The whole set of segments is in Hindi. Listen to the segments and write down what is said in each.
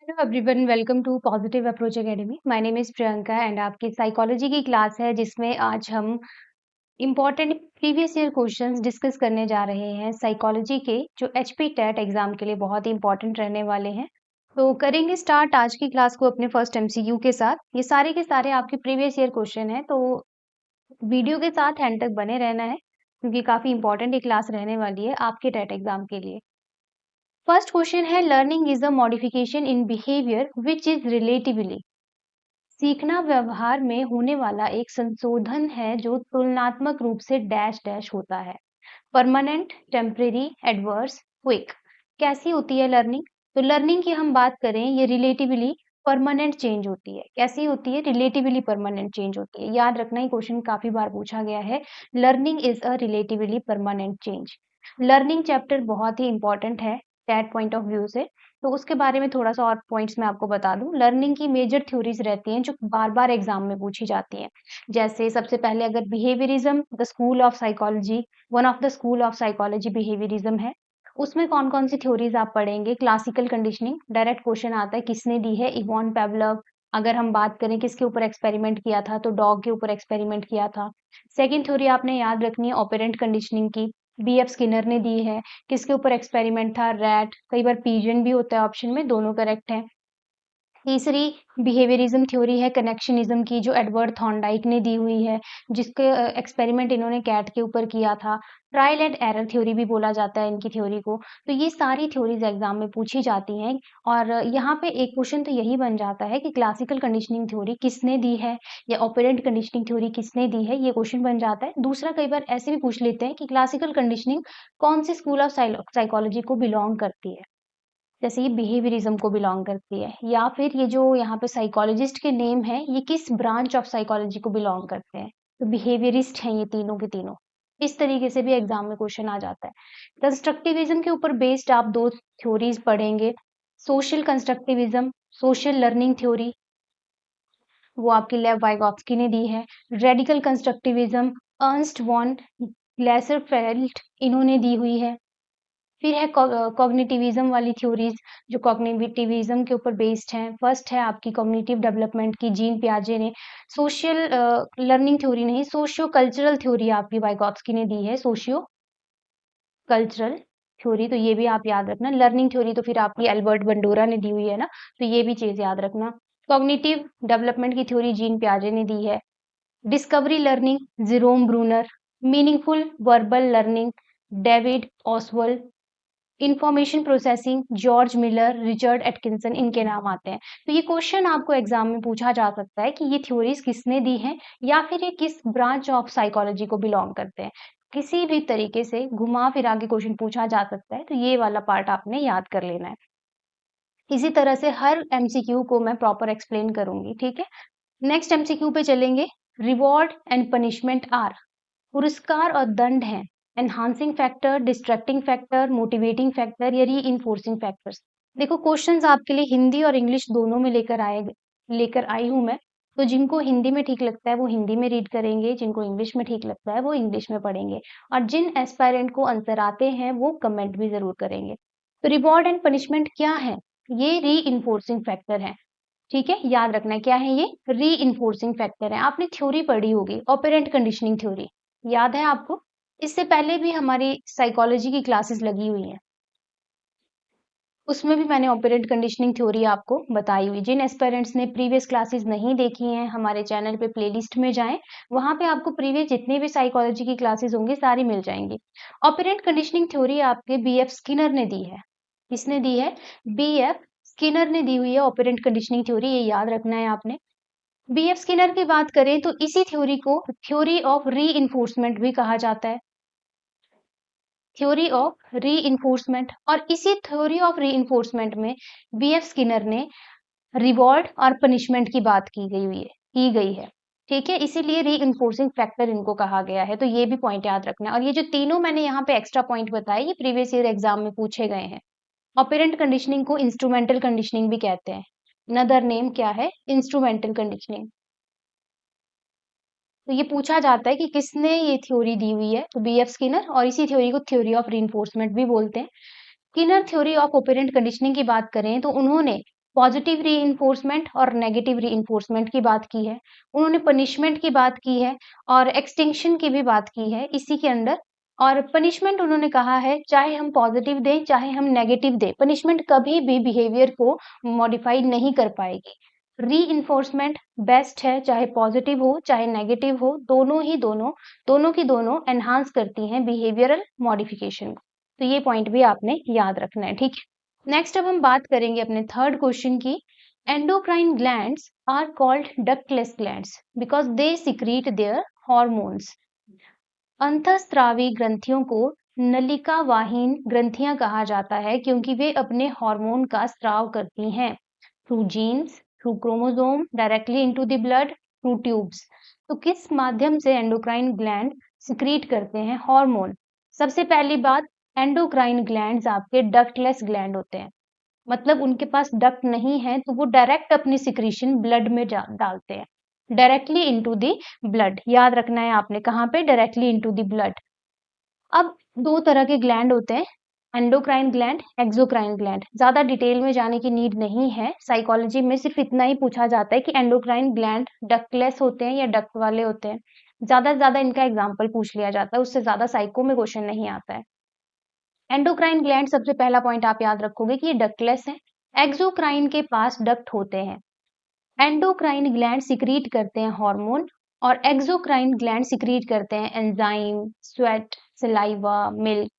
Hello everyone, welcome to positive approach academy. My name is Priyanka and आपकी साइकोलॉजी की क्लास है जिसमें आज हम important previous year questions discuss करने जा रहे हैं साइकोलॉजी के, जो एचपी टेट एग्जाम के लिए बहुत ही इंपॉर्टेंट रहने वाले हैं। तो करेंगे स्टार्ट आज की क्लास को अपने फर्स्ट एमसीक्यू के साथ। ये सारे के सारे आपके प्रीवियस ईयर क्वेश्चन हैं, तो वीडियो के साथ एंड तक बने रहना है क्योंकि काफ़ी इंपॉर्टेंट ये क्लास रहने वाली है आपके टेट एग्जाम के लिए। फर्स्ट क्वेश्चन है, learning is a modification in behaviour which is relatively. सीखना व्यवहार में होने वाला एक संशोधन है जो तुलनात्मक रूप से डैश डैश होता है। Permanent, temporary, adverse, quick. कैसी होती है लर्निंग? तो लर्निंग की हम बात करें, ये रिलेटिवली परमानेंट चेंज होती है। कैसी होती है? रिलेटिवली परमानेंट चेंज होती है। याद रखना, ही क्वेश्चन काफी बार पूछा गया है। Learning is a relatively permanent change. Learning chapter बहुत ही इंपॉर्टेंट है दैट पॉइंट ऑफ व्यू से, तो उसके बारे में थोड़ा सा और पॉइंट्स मैं आपको बता दूं। लर्निंग की मेजर थ्योरीज रहती हैं जो बार बार एग्जाम में पूछी जाती हैं। जैसे सबसे पहले अगर behaviourism, the school of psychology, one of the school of psychology behaviourism है। उसमें कौन कौन सी थ्योरीज आप पढ़ेंगे? क्लासिकल कंडीशनिंग, डायरेक्ट क्वेश्चन आता है किसने दी है? इवॉन पेवलव। अगर हम बात करें किसके ऊपर एक्सपेरिमेंट किया था, तो डॉग के ऊपर एक्सपेरिमेंट किया था। सेकेंड थ्योरी आपने याद रखनी है ऑपरेंट कंडीशनिंग की, बीएफ स्किनर ने दी है। किसके ऊपर एक्सपेरिमेंट था? रैट। कई बार पीजन भी होता है ऑप्शन में, दोनों करेक्ट है। तीसरी बिहेवियरिज्म थ्योरी है कनेक्शनिज्म की, जो एडवर्ड थॉर्नडाइक ने दी हुई है, जिसके एक्सपेरिमेंट इन्होंने कैट के ऊपर किया था। ट्रायल एंड एरर थ्योरी भी बोला जाता है इनकी थ्योरी को। तो ये सारी थ्योरीज एग्जाम में पूछी जाती हैं। और यहाँ पे एक क्वेश्चन तो यही बन जाता है कि क्लासिकल कंडीशनिंग थ्योरी किसने दी है या ऑपरेंट कंडीशनिंग थ्योरी किसने दी है, ये क्वेश्चन बन जाता है। दूसरा, कई बार ऐसे भी पूछ लेते हैं कि क्लासिकल कंडीशनिंग कौन सी स्कूल ऑफ साइकोलॉजी को बिलोंग करती है। जैसे ये बिहेवियरिज्म को बिलोंग करती है, या फिर ये जो यहाँ पे साइकोलॉजिस्ट के नेम है, ये किस ब्रांच ऑफ साइकोलॉजी को बिलोंग करते हैं। तो बिहेवियरिस्ट हैं ये तीनों के तीनों। इस तरीके से भी एग्जाम में क्वेश्चन आ जाता है। कंस्ट्रक्टिविज्म के ऊपर बेस्ड आप दो थ्योरीज पढ़ेंगे। Social constructivism, social learning theory, वो आपकी लेव वाइगॉत्स्की ने दी है। रेडिकल कंस्ट्रक्टिविज्म, अर्नस्ट वॉन ग्लेसरफेल्ड, इन्होंने दी हुई है। फिर है कॉग्निटिविज्म वाली थ्योरीज, जो कॉग्निटिविज्म के ऊपर बेस्ड हैं। फर्स्ट है आपकी कॉग्निटिव डेवलपमेंट की, जीन पियाजे ने। सोशल लर्निंग थ्योरी नहीं, सोशियो कल्चरल थ्योरी आपकी वाइगॉत्स्की ने दी है, सोशियो कल्चरल थ्योरी। तो ये भी आप याद रखना। लर्निंग थ्योरी तो फिर आपकी एल्बर्ट बंडोरा ने दी हुई है ना, तो ये भी चीज याद रखना। कॉग्निटिव डेवलपमेंट की थ्योरी जीन पियाजे ने दी है। Discovery learning Jerome Bruner. Meaningful verbal learning David Oswald. Information processing George Miller, Richard Atkinson, इनके नाम आते हैं। तो ये क्वेश्चन आपको एग्जाम में पूछा जा सकता है कि ये थ्योरीज किसने दी हैं या फिर ये किस ब्रांच ऑफ साइकोलॉजी को बिलोंग करते हैं। किसी भी तरीके से घुमा फिरा के क्वेश्चन पूछा जा सकता है, तो ये वाला पार्ट आपने याद कर लेना है। इसी तरह से हर एमसीक्यू को मैं प्रॉपर एक्सप्लेन करूंगी, ठीक है। नेक्स्ट एमसीक्यू पे चलेंगे। रिवॉर्ड एंड पनिशमेंट आर, पुरस्कार और दंड हैं enhancing factor, distracting factor, motivating factor या री इन्फोर्सिंग फैक्टर्स। देखो क्वेश्चंस आपके लिए हिंदी और इंग्लिश दोनों में लेकर आई हूं मैं। तो जिनको हिंदी में ठीक लगता है वो हिंदी में रीड करेंगे, जिनको इंग्लिश में ठीक लगता है वो इंग्लिश में पढ़ेंगे, और जिन एस्पायरेंट को आंसर आते हैं वो कमेंट भी जरूर करेंगे। तो रिवॉर्ड एंड पनिशमेंट क्या है? ये री इन्फोर्सिंग फैक्टर है, ठीक है। याद रखना क्या है, ये री इन्फोर्सिंग फैक्टर है। आपने थ्योरी पढ़ी होगी ऑपरेंट कंडीशनिंग थ्योरी, याद है आपको? इससे पहले भी हमारी साइकोलॉजी की क्लासेस लगी हुई हैं, उसमें भी मैंने ऑपरेंट कंडीशनिंग थ्योरी आपको बताई हुई। जिन एस्पिरेंट्स ने प्रीवियस क्लासेस नहीं देखी हैं, हमारे चैनल पे प्लेलिस्ट में जाएं, वहां पे आपको प्रीवियस जितने भी साइकोलॉजी की क्लासेस होंगी सारी मिल जाएंगी। ऑपरेंट कंडीशनिंग थ्योरी आपके बीएफ स्किनर ने दी है। किसने दी है? बीएफ स्किनर ने दी हुई है ऑपरेंट कंडीशनिंग थ्योरी, ये याद रखना है आपने। बीएफ स्किनर की बात करें तो इसी थ्योरी को थ्योरी ऑफ री इन्फोर्समेंट भी कहा जाता है, थ्योरी ऑफ री इन्फोर्समेंट। और इसी थ्योरी ऑफ री इन्फोर्समेंट में बीएफ स्किनर ने रिवॉर्ड और पनिशमेंट की बात की गई है, ठीक है। इसीलिए री इन्फोर्सिंग फैक्टर इनको कहा गया है। तो ये भी पॉइंट याद रखना है। और ये जो तीनों मैंने यहाँ पे एक्स्ट्रा पॉइंट बताए, ये प्रीवियस ईयर एग्जाम में पूछे गए हैं। ऑपरेंट कंडीशनिंग को इंस्ट्रूमेंटल कंडीशनिंग भी कहते हैं। अनदर नेम क्या है? Instrumental conditioning. तो ये पूछा जाता है कि किसने ये थ्योरी दी हुई है, तो बीएफ स्किनर, और इसी थ्योरी को थ्योरी ऑफ रीइंफोर्समेंट भी बोलते हैं। Skinner theory of operant conditioning की बात करें तो उन्होंने पॉजिटिव रीइंफोर्समेंट और नेगेटिव रीइंफोर्समेंट की बात की है, उन्होंने पनिशमेंट की बात की है और एक्सटिंक्शन की भी बात की है इसी के अंदर। और पनिशमेंट उन्होंने कहा है चाहे हम पॉजिटिव दें चाहे हम नेगेटिव दें, पनिशमेंट कभी भी बिहेवियर को मॉडिफाई नहीं कर पाएगी। रीइंफोर्समेंट बेस्ट है, चाहे पॉजिटिव हो चाहे नेगेटिव हो, दोनों की दोनों एनहांस करती हैं बिहेवियरल मॉडिफिकेशन को। तो ये पॉइंट भी आपने याद रखना है, ठीक है। नेक्स्ट अब हम बात करेंगे अपने थर्ड क्वेश्चन की। Endocrine glands are called ductless glands because they secrete their hormones. अंतःस्रावी ग्रंथियों को नलिकावाहीन ग्रंथियां कहा जाता है क्योंकि वे अपने हार्मोन का स्राव करती हैं through genes, through chromosome, directly into the blood, through tubes. तो किस माध्यम से एंडोक्राइन ग्लैंड सिक्रीट करते हैं हार्मोन? सबसे पहली बात, एंडोक्राइन ग्लैंड्स आपके डक्टलेस ग्लैंड होते हैं, मतलब उनके पास डक्ट नहीं है तो वो डायरेक्ट अपनी सिक्रीशन ब्लड में डालते हैं, डायरेक्टली इनटू द ब्लड। याद रखना है आपने, कहाँ पे? Directly into the blood. अब दो तरह के ग्लैंड होते हैं, एंडोक्राइन ग्लैंड, एक्सोक्राइन ग्लैंड। ज्यादा डिटेल में जाने की नीड नहीं है, साइकोलॉजी में सिर्फ इतना ही पूछा जाता है कि एंडोक्राइन ग्लैंड डक्टलेस होते हैं या डक्ट वाले होते हैं। ज्यादा से ज्यादा इनका एग्जाम्पल पूछ लिया जाता है, उससे ज्यादा साइको में क्वेश्चन नहीं आता है। एंडोक्राइन ग्लैंड, सबसे पहला पॉइंट आप याद रखोगे कि ये डक्टलेस है। एक्सोक्राइन के पास डक्ट होते हैं। एंडोक्राइन ग्लैंड सिक्रीट करते हैं हार्मोन और एक्सोक्राइन ग्लैंड सिक्रीट करते हैं एंजाइम, स्वेट, सलाइवा, मिल्क।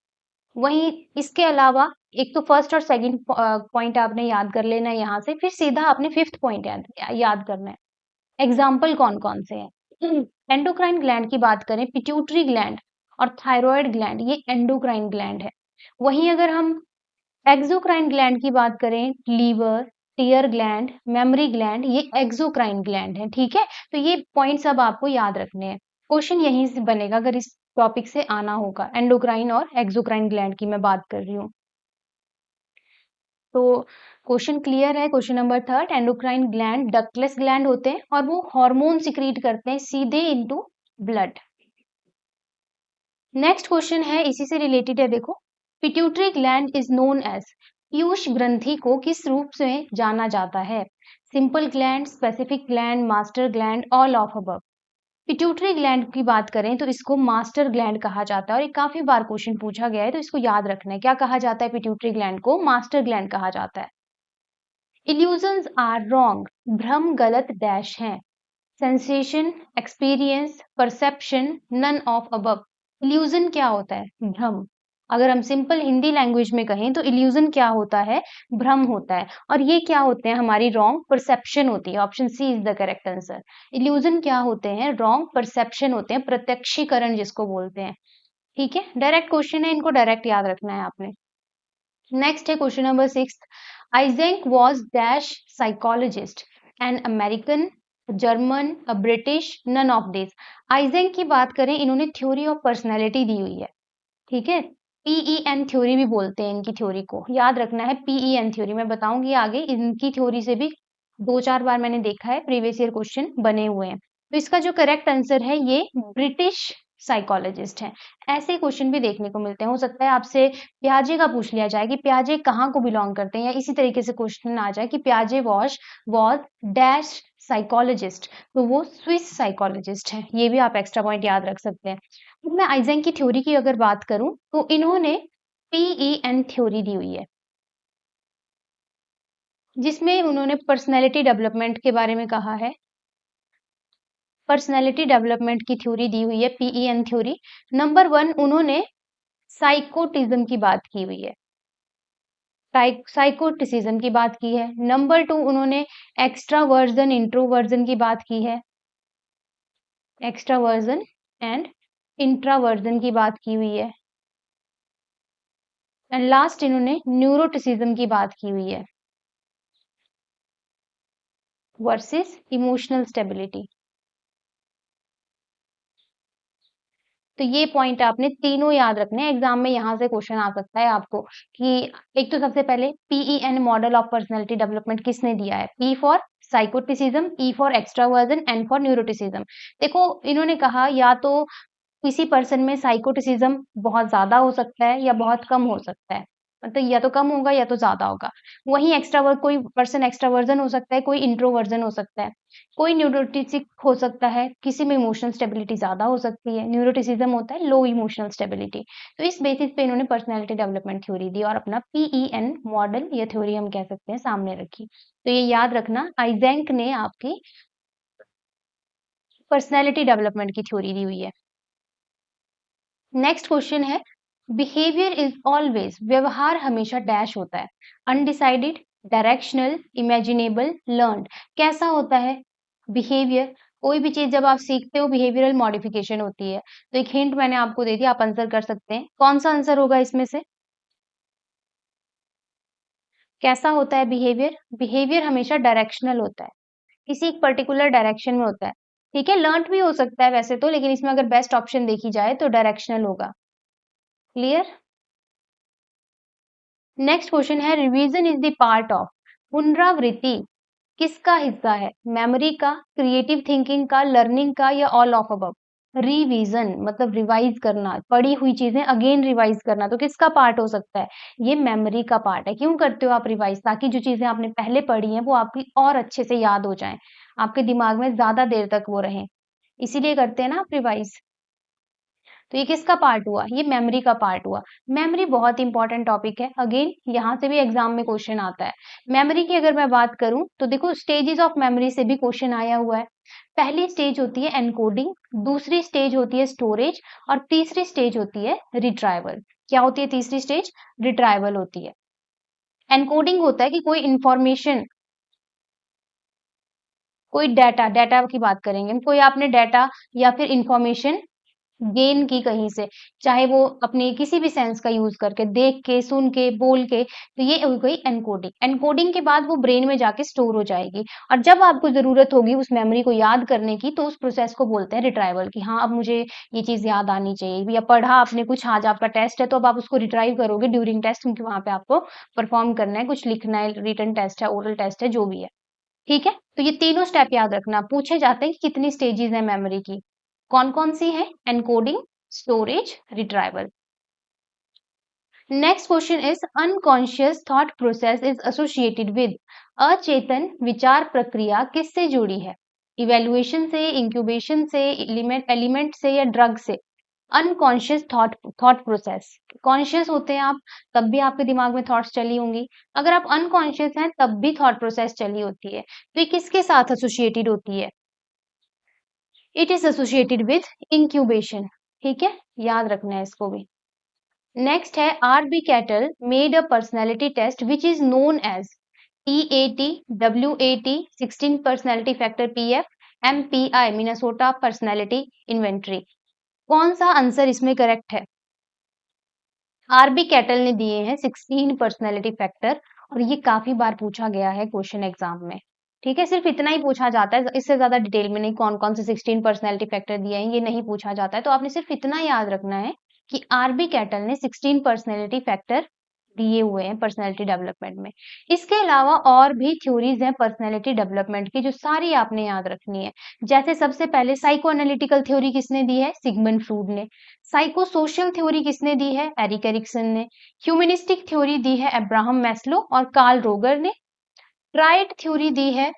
वहीं इसके अलावा एक तो फर्स्ट और सेकंड पॉइंट आपने याद कर लेना है यहाँ से, फिर सीधा आपने फिफ्थ पॉइंट याद करना है। एग्जाम्पल कौन कौन से हैं? एंडोक्राइन ग्लैंड की बात करें, पिट्यूटरी ग्लैंड और थायराइड ग्लैंड, ये एंडोक्राइन ग्लैंड है। वहीं अगर हम एक्सोक्राइन ग्लैंड की बात करें, liver, tear gland, memory gland, ये एक्सोक्राइन ग्लैंड है, ठीक है। तो ये पॉइंट्स अब आपको याद रखने हैं, क्वेश्चन यहीं से बनेगा अगर इस टॉपिक से आना होगा। एंडोक्राइन और एक्सोक्राइन ग्लैंड की मैं बात कर रही हूँ। तो क्वेश्चन क्लियर है। Question number third, endocrine gland ductless gland होते हैं और वो हार्मोन सिक्रीट करते हैं सीधे इनटू ब्लड। नेक्स्ट क्वेश्चन है, इसी से रिलेटेड है, देखो। Pituitary gland is known as, पीयूष ग्रंथि को किस रूप से जाना जाता है? Simple gland, specific gland, master gland, all of above. Pituitary gland की बात करें तो इसको मास्टर ग्लैंड कहा जाता है और ये काफी बार क्वेश्चन पूछा गया है, तो इसको याद रखना है। क्या कहा जाता है पिट्यूटरी ग्लैंड को? मास्टर ग्लैंड कहा जाता है। इल्यूजन्स आर रॉन्ग, भ्रम गलत डैश हैं। Sensation, experience, perception, none of above. Illusion क्या होता है? भ्रम। अगर हम सिंपल हिंदी लैंग्वेज में कहें तो इल्यूजन क्या होता है? भ्रम होता है। और ये क्या होते हैं? हमारी रॉन्ग परसेप्शन होती है। Option C is the correct answer. Illusion क्या होते हैं? रॉन्ग परसेप्शन होते हैं, प्रत्यक्षीकरण जिसको बोलते हैं, ठीक है। डायरेक्ट क्वेश्चन है, इनको डायरेक्ट याद रखना है आपने। नेक्स्ट है question number 6, Eysenck was dash psychologist, an American, German, British, none of this. Eysenck की बात करें, इन्होंने थ्योरी ऑफ पर्सनैलिटी दी हुई है, ठीक है। PEN थ्योरी भी बोलते हैं इनकी थ्योरी को, याद रखना है। PEN थ्योरी मैं बताऊंगी आगे, इनकी थ्योरी से भी 2-4 बार मैंने देखा है, प्रीवियस ईयर क्वेश्चन बने हुए हैं। तो इसका जो करेक्ट आंसर है ये ब्रिटिश साइकोलॉजिस्ट है। ऐसे क्वेश्चन भी देखने को मिलते हैं, हो सकता है आपसे प्याजे का पूछ लिया जाए कि प्याजे कहाँ को बिलोंग करते हैं, या इसी तरीके से क्वेश्चन आ जाए कि प्याजे वॉज डैश साइकोलॉजिस्ट, तो वो स्विस साइकोलॉजिस्ट है। ये भी आप एक्स्ट्रा पॉइंट याद रख सकते हैं। अब मैं आइजेंक की थ्योरी की अगर बात करूं तो इन्होंने PEN थ्योरी दी हुई है, जिसमें उन्होंने पर्सनैलिटी डेवलपमेंट के बारे में कहा है। पर्सनैलिटी डेवलपमेंट की थ्योरी दी हुई है, PEN थ्योरी। नंबर 1 उन्होंने साइकोटिज्म की बात की हुई है, साइकोटिसिज्म की बात की है। नंबर 2 उन्होंने एक्स्ट्रावर्जन इंट्रोवर्जन की बात की है, एक्स्ट्रावर्जन एंड इंट्रावर्जन की बात की हुई है। एंड लास्ट इन्होंने न्यूरोटिसिज्म की बात की हुई है वर्सेस इमोशनल स्टेबिलिटी। तो ये पॉइंट आपने तीनों याद रखने हैं, एग्जाम में यहाँ से क्वेश्चन आ सकता है आपको कि एक तो सबसे पहले PEN model of personality development किसने दिया है? P for साइकोटिसिज्म, E for extraversion, N for neuroticism. देखो इन्होंने कहा या तो किसी पर्सन में साइकोटिसिज्म बहुत ज्यादा हो सकता है या बहुत कम हो सकता है। मतलब या तो कम होगा या तो ज्यादा होगा। वहीं एक्स्ट्रावर्ट, कोई पर्सन एक्स्ट्रावर्जन हो सकता है, कोई इंट्रोवर्जन हो सकता है, कोई न्यूरोटिसिक हो सकता है, किसी में इमोशनल स्टेबिलिटी ज्यादा हो सकती है। न्यूरोटिसिज्म होता है लो इमोशनल स्टेबिलिटी। तो इस बेसिस पे इन्होंने पर्सनैलिटी डेवलपमेंट थ्योरी दी और अपना PEN मॉडल या थ्योरी हम कह सकते हैं सामने रखी। तो ये याद रखना, आइजेंक ने आपकी पर्सनैलिटी डेवलपमेंट की थ्योरी दी हुई है। नेक्स्ट क्वेश्चन है, बिहेवियर इज ऑलवेज, व्यवहार हमेशा डैश होता है, अनडिसाइडेड, डायरेक्शनल, इमेजिनेबल, लर्न्ड। कैसा होता है बिहेवियर? कोई भी चीज जब आप सीखते हो बिहेवियरल मॉडिफिकेशन होती है। तो एक हिंट मैंने आपको दे दिया, आप आंसर कर सकते हैं। कौन सा आंसर होगा इसमें से? कैसा होता है बिहेवियर? बिहेवियर हमेशा डायरेक्शनल होता है, किसी एक पर्टिकुलर डायरेक्शन में होता है। ठीक है, लर्न भी हो सकता है वैसे तो, लेकिन इसमें अगर बेस्ट ऑप्शन देखी जाए तो डायरेक्शनल होगा। क्लियर? नेक्स्ट क्वेश्चन है, revision is the part of, पुनरावृत्ति किसका हिस्सा है? मेमोरी का, क्रिएटिव थिंकिंग का, लर्निंग का, या ऑल ऑफ अबव? रिवीजन मतलब रिवाइज करना, पढ़ी हुई चीजें अगेन रिवाइज करना, तो किसका पार्ट हो सकता है? ये मेमोरी का पार्ट है। क्यों करते हो आप रिवाइज? ताकि जो चीजें आपने पहले पढ़ी हैं वो आपकी और अच्छे से याद हो जाएं, आपके दिमाग में ज्यादा देर तक वो रहें, इसीलिए करते हैं ना आप रिवाइज। तो ये किसका पार्ट हुआ? ये मेमोरी का पार्ट हुआ। मेमोरी बहुत इंपॉर्टेंट टॉपिक है, अगेन यहाँ से भी एग्जाम में क्वेश्चन आता है। मेमोरी की अगर मैं बात करूं तो देखो, स्टेजेस ऑफ मेमोरी से भी क्वेश्चन आया हुआ है। पहली स्टेज होती है एनकोडिंग, दूसरी स्टेज होती है स्टोरेज, और तीसरी स्टेज होती है रिट्राइवल। क्या होती है तीसरी स्टेज? रिट्राइवल होती है। एनकोडिंग होता है कि कोई इंफॉर्मेशन, कोई डाटा, डाटा की बात करेंगे, कोई आपने डाटा या फिर इंफॉर्मेशन गेन की कहीं से, चाहे वो अपने किसी भी सेंस का यूज करके, देख के, सुन के, बोल के, तो ये हो गई एनकोडिंग। एनकोडिंग के बाद वो ब्रेन में जाके स्टोर हो जाएगी, और जब आपको जरूरत होगी उस मेमोरी को याद करने की, तो उस प्रोसेस को बोलते हैं रिट्राइवल, कि हाँ अब मुझे ये चीज याद आनी चाहिए। या पढ़ा आपने कुछ, आज आपका टेस्ट है तो अब आप उसको रिट्राइव करोगे ड्यूरिंग टेस्ट, क्योंकि वहां पे आपको परफॉर्म करना है, कुछ लिखना है, रिटन टेस्ट है, ओरल टेस्ट है, जो भी है। ठीक है, तो ये तीनों स्टेप याद रखना। पूछे जाते हैं कि कितनी स्टेजेस है मेमोरी की, कौन कौन सी है? Encoding, storage, retrieval. Next question is, unconscious thought process is associated with, अचेतन विचार प्रक्रिया किससे जुड़ी है? इवेल्युएशन से, इंक्यूबेशन से, एलिमेंट से, या ड्रग से? Unconscious thought, thought process, conscious होते हैं आप तब भी आपके दिमाग में थॉट्स चली होंगी, अगर आप अनकॉन्शियस हैं तब भी थॉट प्रोसेस चली होती है। तो ये किसके साथ एसोसिएटेड होती है? It is associated with incubation. ठीक है, याद रखना है इसको भी। नेक्स्ट है, RB Cattell made a personality test which is known as EAT, WAT, 16 personality factor PF, MPI Minnesota personality inventory. कौन सा आंसर इसमें करेक्ट है? आरबी कैटल ने दिए हैं 16 पर्सनैलिटी फैक्टर, और ये काफी बार पूछा गया है क्वेश्चन एग्जाम में। ठीक है, सिर्फ इतना ही पूछा जाता है, इससे ज्यादा डिटेल में नहीं, कौन कौन से 16 पर्सनैलिटी फैक्टर दिए हैं ये नहीं पूछा जाता है। तो आपने सिर्फ इतना याद रखना है कि आरबी कैटल ने 16 पर्सनैलिटी फैक्टर दिए हुए हैं पर्सनैलिटी डेवलपमेंट में। इसके अलावा और भी थ्योरीज हैं पर्सनैलिटी डेवलपमेंट की, जो सारी आपने याद रखनी है। जैसे सबसे पहले साइको एनालिटिकल थ्योरी किसने दी है? सिगमंड फ्रूड ने। साइको सोशल थ्योरी किसने दी है? एरिक एरिक्सन ने। ह्यूमनिस्टिक थ्योरी दी है अब्राहम मैस्लो और कार्ल रोगर ने। ट्राइड थ्योरी दी है,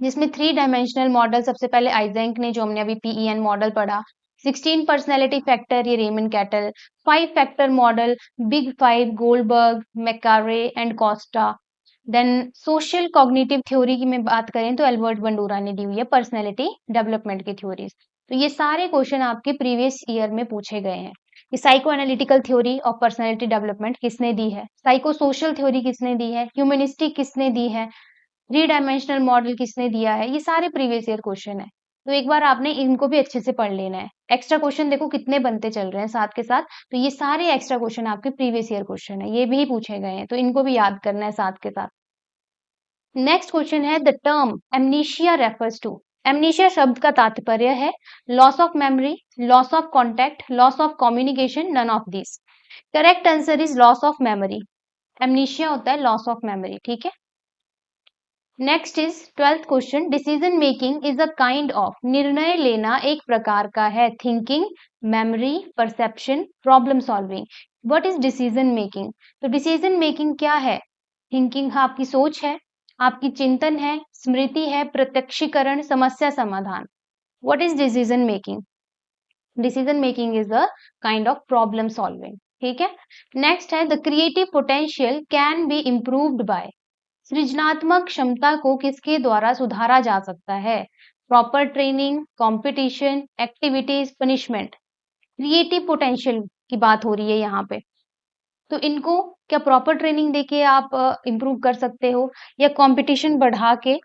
जिसमें 3 डायमेंशनल मॉडल, सबसे पहले आइजेंक ने, जो हमने अभी PEN मॉडल पढ़ा। 16 पर्सनैलिटी फैक्टर, ये Raymond Cattell. 5 factor model, big 5, Goldberg, McCrae and Costa. Then social cognitive theory की में बात करें तो एल्बर्ट बंडूरा ने दी हुई है पर्सनैलिटी डेवलपमेंट की थ्योरीज। तो ये सारे क्वेश्चन आपके प्रीवियस ईयर में पूछे गए हैं कि psycho analytical theory of personality development किसने दी है, साइको सोशल थ्योरी किसने दी है, ह्यूमनिस्टिक किसने दी है, 3 डायमेंशनल मॉडल किसने दिया है। ये सारे प्रीवियस ईयर क्वेश्चन है, तो एक बार आपने इनको भी अच्छे से पढ़ लेना है। एक्स्ट्रा क्वेश्चन देखो कितने बनते चल रहे हैं साथ के साथ, तो ये सारे एक्स्ट्रा क्वेश्चन आपके प्रीवियस ईयर क्वेश्चन है, ये भी पूछे गए हैं, तो इनको भी याद करना है साथ के साथ। नेक्स्ट क्वेश्चन है, the term amnesia refers to, amnesia शब्द का तात्पर्य है loss of memory, loss of contact, loss of communication, none of this. Correct answer is loss of memory. Amnesia होता है लॉस ऑफ मेमोरी। ठीक है, next is 12th question, decision making is a kind of, निर्णय लेना एक प्रकार का है, thinking, memory, perception, problem solving. What is decision making? तो डिसीजन मेकिंग क्या है? थिंकिंग आपकी सोच है, आपकी चिंतन है, स्मृति है, प्रत्यक्षीकरण, समस्या समाधान। What is decision making? Decision making is a kind of problem solving. ठीक है। नेक्स्ट है, the creative potential can be improved by, सृजनात्मक क्षमता को किसके द्वारा सुधारा जा सकता है? Proper training, competition, activities, punishment. Creative potential की बात हो रही है यहाँ पे, तो इनको क्या प्रॉपर ट्रेनिंग देके आप इम्प्रूव कर सकते हो, या कंपटीशन बढ़ा के,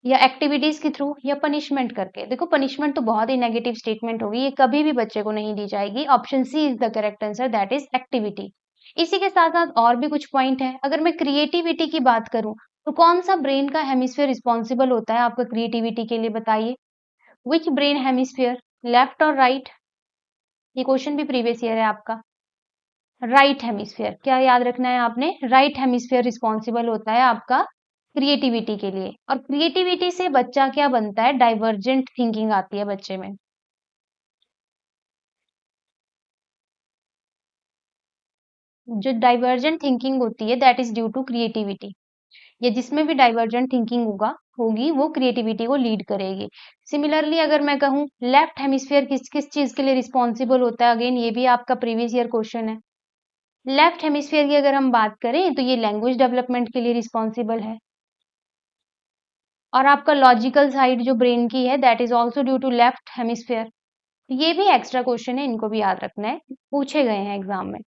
या एक्टिविटीज के थ्रू, या पनिशमेंट करके? देखो पनिशमेंट तो बहुत ही नेगेटिव स्टेटमेंट होगी, ये कभी भी बच्चे को नहीं दी जाएगी। Option C is the correct answer, that is activity. इसी के साथ साथ और भी कुछ पॉइंट है। अगर मैं क्रिएटिविटी की बात करूं, तो कौन सा ब्रेन का हेमिस्फीयर रिस्पॉन्सिबल होता है आपका क्रिएटिविटी के लिए, बताइए। विच ब्रेन हेमिस्फीयर, लेफ्ट और राइट? ये क्वेश्चन भी प्रीवियस ईयर है आपका। राइट हेमिस्फीयर, क्या याद रखना है आपने? राइट हेमिस्फीयर रिस्पॉन्सिबल होता है आपका क्रिएटिविटी के लिए। और क्रिएटिविटी से बच्चा क्या बनता है? डाइवर्जेंट थिंकिंग आती है बच्चे में। जो डाइवर्जेंट थिंकिंग होती है that is due to creativity. या जिसमें भी डाइवर्जेंट थिंकिंग होगी वो क्रिएटिविटी को लीड करेगी। सिमिलरली अगर मैं कहूँ लेफ्ट हेमिस्फीयर किस किस चीज के लिए रिस्पॉन्सिबल होता है, अगेन ये भी आपका प्रीवियस ईयर क्वेश्चन है। लेफ्ट हेमिस्फीयर की अगर हम बात करें तो ये लैंग्वेज डेवलपमेंट के लिए रिस्पॉन्सिबल है। और आपका लॉजिकल साइड जो ब्रेन की है that is also due to left hemisphere. ये भी एक्स्ट्रा क्वेश्चन है, इनको भी याद रखना है, पूछे गए हैं एग्जाम में।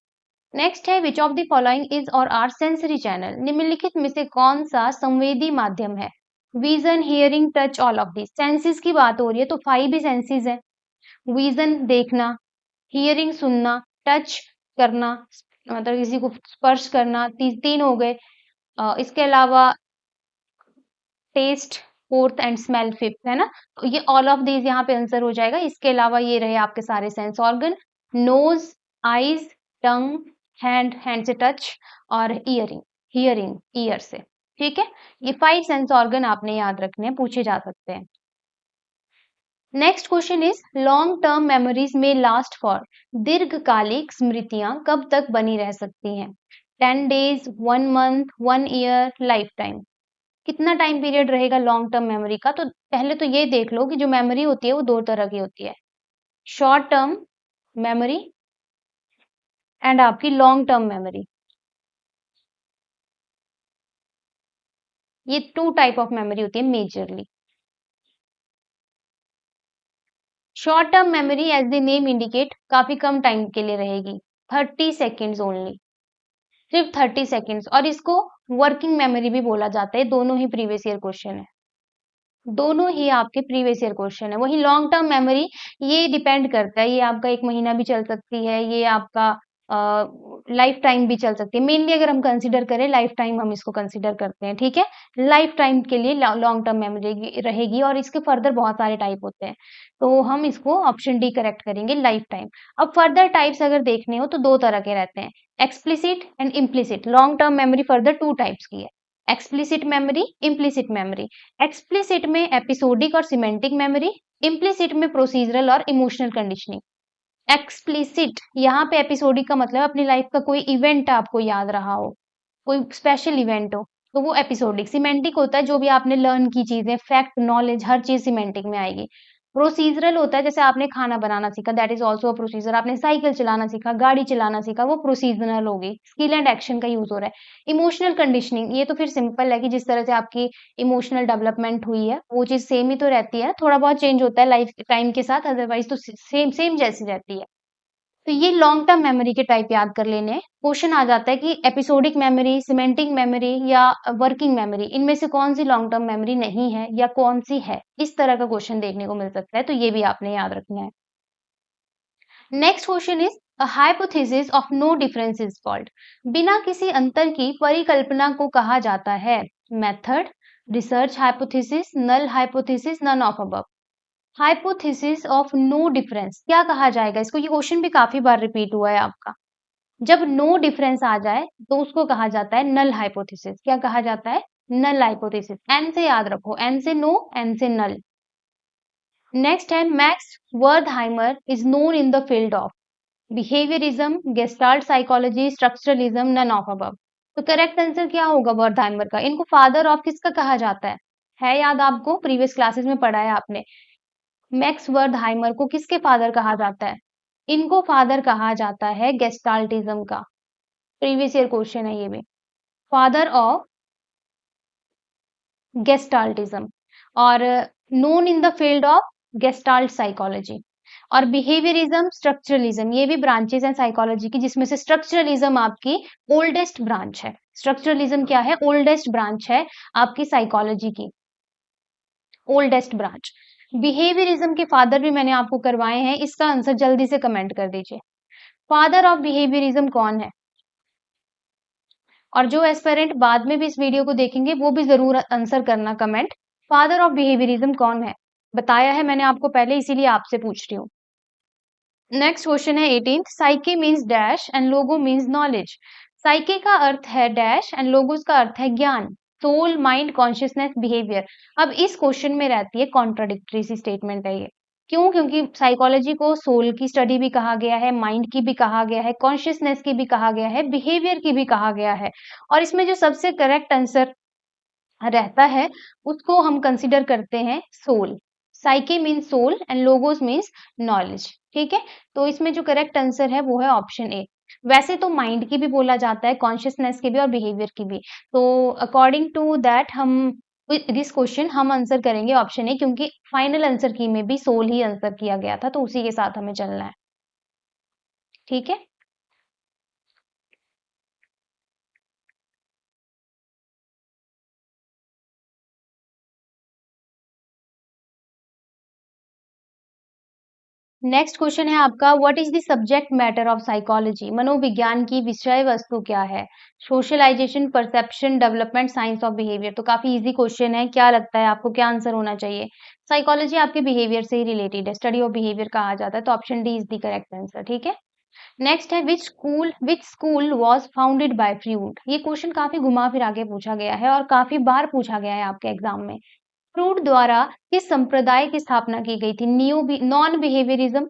नेक्स्ट है, which of the following is और आर सेंसरी चैनल, निम्नलिखित में से कौन सा संवेदी माध्यम है? Vision, hearing, touch, all of this. Senses की बात हो रही है तो 5 भी सेंसेस है। विजन देखना, हियरिंग सुनना, टच करना मतलब किसी को स्पर्श करना, तीन हो गए। इसके अलावा taste fourth and smell fifth, है ना। तो ये ऑल ऑफ दीज यहाँ पे आंसर हो जाएगा। इसके अलावा ये रहे आपके सारे सेंस ऑर्गन, नोज, आईज, टंग, हैंड से टच, और ईयरिंग, हियरिंग ईयर से। ठीक है, ये 5 सेंस ऑर्गन आपने याद रखने हैं, पूछे जा सकते हैं। Next question is, long term memories में लास्ट फॉर, दीर्घकालिक स्मृतियां कब तक बनी रह सकती हैं? 10 days, 1 month, 1 year, life time. कितना टाइम पीरियड रहेगा लॉन्ग टर्म मेमोरी का? तो पहले तो ये देख लो कि जो मेमोरी होती है वो 2 तरह की होती है, शॉर्ट टर्म मेमोरी एंड आपकी लॉन्ग टर्म मेमोरी। ये 2 टाइप ऑफ मेमोरी होती है majorly. Short term memory as the name indicate काफी कम टाइम के लिए रहेगी, 30 सेकेंड्स ओनली, सिर्फ 30 सेकेंड्स। और इसको वर्किंग मेमोरी भी बोला जाता है। दोनों ही प्रीवियस ईयर क्वेश्चन है, दोनों ही आपके प्रीवियस ईयर क्वेश्चन है। वही लॉन्ग टर्म मेमोरी, ये डिपेंड करता है, ये आपका 1 महीना भी चल सकती है, ये आपका लाइफ टाइम भी चल सकती है। मेनली अगर हम कंसीडर करें लाइफ टाइम, हम इसको कंसीडर करते हैं। ठीक है, लाइफ टाइम के लिए लॉन्ग टर्म मेमोरी रहेगी। और इसके फर्दर बहुत सारे टाइप होते हैं, तो हम इसको ऑप्शन डी करेक्ट करेंगे, लाइफ टाइम। अब फर्दर टाइप्स अगर देखने हो तो 2 तरह के रहते हैं, explicit and implicit. Long term memory further 2 types की है, explicit memory, implicit memory. Explicit में एपिसोडिक और सिमेंटिक मेमोरी, इम्प्लिसिट में प्रोसीजरल और इमोशनल कंडीशनिंग। एक्सप्लिसिट यहाँ पे एपिसोडिक का मतलब अपनी लाइफ का कोई इवेंट आपको याद रहा हो, कोई स्पेशल इवेंट हो, तो वो एपिसोडिक। सिमेंटिक होता है जो भी आपने लर्न की चीजें, फैक्ट, नॉलेज, हर चीज सिमेंटिक में आएगी। प्रोसीजरल होता है जैसे आपने खाना बनाना सीखा, that is also a procedure. आपने साइकिल चलाना सीखा, गाड़ी चलाना सीखा, वो प्रोसीजरल होगी, स्किल एंड एक्शन का यूज हो रहा है। इमोशनल कंडीशनिंग, ये तो फिर सिंपल है कि जिस तरह से आपकी इमोशनल डेवलपमेंट हुई है वो चीज सेम ही तो रहती है, थोड़ा बहुत चेंज होता है लाइफ टाइम के साथ, अदरवाइज तो सेम सेम जैसी रहती है। तो ये लॉन्ग टर्म मेमोरी के टाइप याद कर लेने हैं। क्वेश्चन आ जाता है कि एपिसोडिक मेमोरी, सिमेंटिक मेमोरी या वर्किंग मेमोरी, इनमें से कौन सी लॉन्ग टर्म मेमोरी नहीं है या कौन सी है? इस तरह का क्वेश्चन देखने को मिल सकता है, तो ये भी आपने याद रखना है। Next question is, a hypothesis of no difference is called, बिना किसी अंतर की परिकल्पना को कहा जाता है? Method, research hypothesis, null hypothesis, none of above. Hypothesis of no difference क्या कहा जाएगा इसको? ये क्वेश्चन भी काफी बार रिपीट हुआ है आपका। जब नो डिफरेंस आ जाए तो उसको कहा जाता है नल हाइपोथेसिस। क्या कहा जाता है? नल हाइपोथेसिस, एन से याद रखो, एन से नो, एन से नल। नेक्स्ट है Max Wertheimer is known in the field of behaviourism, Gestalt psychology, structuralism, none of above. तो करेक्ट आंसर क्या होगा वर्दहाइमर का? इनको फादर ऑफ किसका कहा जाता है याद आपको? प्रीवियस क्लासेस में पढ़ा है आपने। मैक्स वर्दहाइमर को किसके फादर कहा जाता है? इनको फादर कहा जाता है गेस्टाल्टिज्म का। प्रीवियस ईयर क्वेश्चन है ये भी। फादर ऑफ गेस्टाल्टिज्म और known in the field of gestalt psychology. और बिहेवियरिज्म, स्ट्रक्चरलिज्म, ये भी ब्रांचेस हैं साइकोलॉजी की, जिसमें से स्ट्रक्चरलिज्म आपकी ओल्डेस्ट ब्रांच है। स्ट्रक्चरलिज्म क्या है? ओल्डेस्ट ब्रांच है आपकी साइकोलॉजी की, ओल्डेस्ट ब्रांच। बिहेवियरिज्म के फादर भी मैंने आपको करवाए हैं, इसका आंसर जल्दी से कमेंट कर दीजिए। फादर ऑफ बिहेवियरिज्म कौन है? और जो एस्पिरेंट बाद में भी इस वीडियो को देखेंगे वो भी जरूर आंसर करना कमेंट। फादर ऑफ बिहेवियरिज्म कौन है? बताया है मैंने आपको पहले, इसीलिए आपसे पूछ रही हूँ। नेक्स्ट क्वेश्चन है 18th, साइके means dash and logo means knowledge. साइके का अर्थ है डैश एंड लोगोस का अर्थ है ज्ञान, सोल, माइंड, कॉन्शियसनेस, बिहेवियर। अब इस क्वेश्चन में रहती है कॉन्ट्राडिक्टरी सी स्टेटमेंट है ये। क्यों? क्योंकि साइकोलॉजी को सोल की स्टडी भी कहा गया है, माइंड की भी कहा गया है, कॉन्शियसनेस की भी कहा गया है, बिहेवियर की भी कहा गया है। और इसमें जो सबसे करेक्ट आंसर रहता है उसको हम कंसिडर करते हैं soul. Psyche means soul and logos means knowledge. ठीक है, तो इसमें जो करेक्ट आंसर है वो है ऑप्शन ए। वैसे तो माइंड की भी बोला जाता है, कॉन्शियसनेस की भी और बिहेवियर की भी। तो अकॉर्डिंग टू दैट हम दिस क्वेश्चन हम आंसर करेंगे ऑप्शन ए, क्योंकि फाइनल आंसर की में भी सोल ही आंसर किया गया था, तो उसी के साथ हमें चलना है। ठीक है, नेक्स्ट क्वेश्चन है आपका, what is the subject matter of psychology? मनोविज्ञान की विषय वस्तु क्या है? Socialisation, perception, development, science of behaviour. तो काफी इजी क्वेश्चन है, क्या लगता है आपको क्या आंसर होना चाहिए? साइकोलॉजी आपके बिहेवियर से ही रिलेटेड है, स्टडी ऑफ बिहेवियर कहा जाता है, तो option D is the correct answer. ठीक है, नेक्स्ट है which school was founded by Freud? ये क्वेश्चन काफी घुमा फिरा के पूछा गया है और काफी बार पूछा गया है आपके एग्जाम में। फ्रूड द्वारा किस संप्रदाय की स्थापना की गई थी? Non behaviourism,